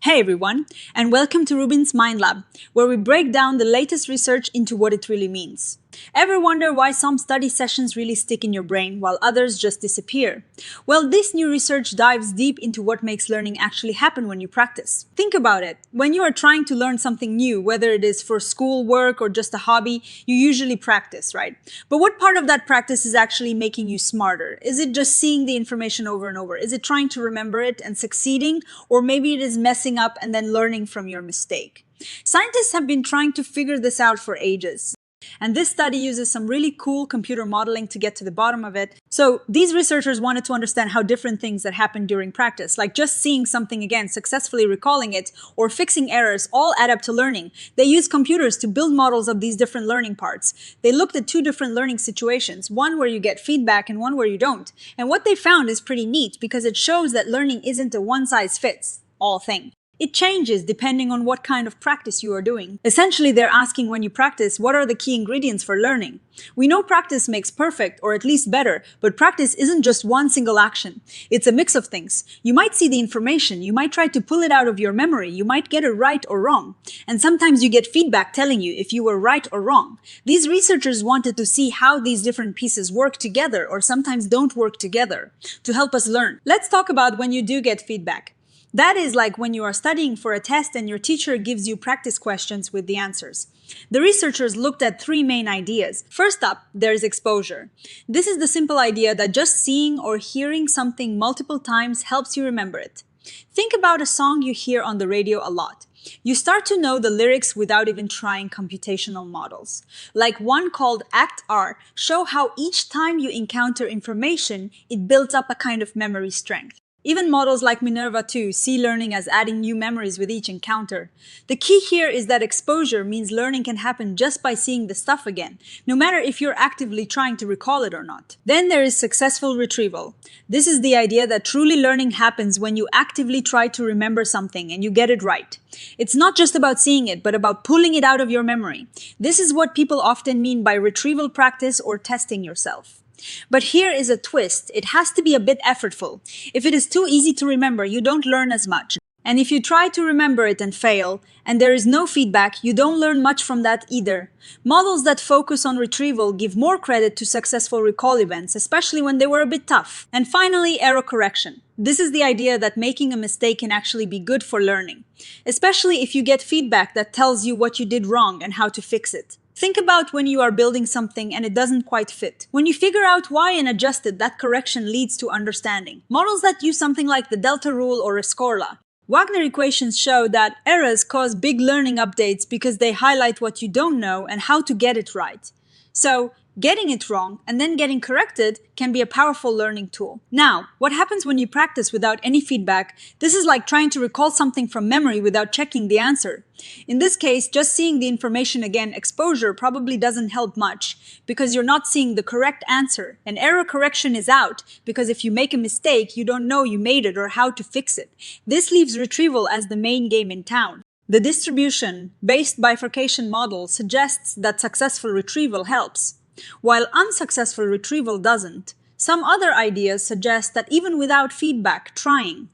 Hey everyone, and welcome to RUBIN'S Mind Lab, where we break down the latest research into what it really means. Ever wonder why some study sessions really stick in your brain while others just disappear? Well, this new research dives deep into what makes learning actually happen when you practice. Think about it. When you are trying to learn something new, whether it is for school, work, or just a hobby, you usually practice, right? But what part of that practice is actually making you smarter? Is it just seeing the information over and over? Is it trying to remember it and succeeding? Or maybe it is messing up and then learning from your mistake? Scientists have been trying to figure this out for ages. And this study uses some really cool computer modeling to get to the bottom of it. So these researchers wanted to understand how different things that happen during practice, like just seeing something again, successfully recalling it, or fixing errors, all add up to learning. They used computers to build models of these different learning parts. They looked at two different learning situations, one where you get feedback and one where you don't. And what they found is pretty neat because it shows that learning isn't a one-size-fits-all thing. It changes depending on what kind of practice you are doing. Essentially, they're asking when you practice, what are the key ingredients for learning? We know practice makes perfect, or at least better, but practice isn't just one single action. It's a mix of things. You might see the information, you might try to pull it out of your memory, you might get it right or wrong. And sometimes you get feedback telling you if you were right or wrong. These researchers wanted to see how these different pieces work together, or sometimes don't work together, to help us learn. Let's talk about when you do get feedback. That is like when you are studying for a test and your teacher gives you practice questions with the answers. The researchers looked at three main ideas. First up, there's exposure. This is the simple idea that just seeing or hearing something multiple times helps you remember it. Think about a song you hear on the radio a lot. You start to know the lyrics without even trying computational models. Like one called Act R, show how each time you encounter information, it builds up a kind of memory strength. Even models like Minerva 2 see learning as adding new memories with each encounter. The key here is that exposure means learning can happen just by seeing the stuff again, no matter if you're actively trying to recall it or not. Then there is successful retrieval. This is the idea that truly learning happens when you actively try to remember something and you get it right. It's not just about seeing it, but about pulling it out of your memory. This is what people often mean by retrieval practice or testing yourself. But here is a twist. It has to be a bit effortful. If it is too easy to remember, you don't learn as much. And if you try to remember it and fail, and there is no feedback, you don't learn much from that either. Models that focus on retrieval give more credit to successful recall events, especially when they were a bit tough. And finally, error correction. This is the idea that making a mistake can actually be good for learning, especially if you get feedback that tells you what you did wrong and how to fix it. Think about when you are building something and it doesn't quite fit. When you figure out why and adjust it, that correction leads to understanding. Models that use something like the delta rule or a scorla. Wagner equations show that errors cause big learning updates because they highlight what you don't know and how to get it right. So, getting it wrong and then getting corrected can be a powerful learning tool. Now, what happens when you practice without any feedback? This is like trying to recall something from memory without checking the answer. In this case, just seeing the information again, exposure probably doesn't help much because you're not seeing the correct answer. And error correction is out because if you make a mistake, you don't know you made it or how to fix it. This leaves retrieval as the main game in town. The distribution-based bifurcation model suggests that successful retrieval helps, while unsuccessful retrieval doesn't. Some other ideas suggest that even without feedback, trying,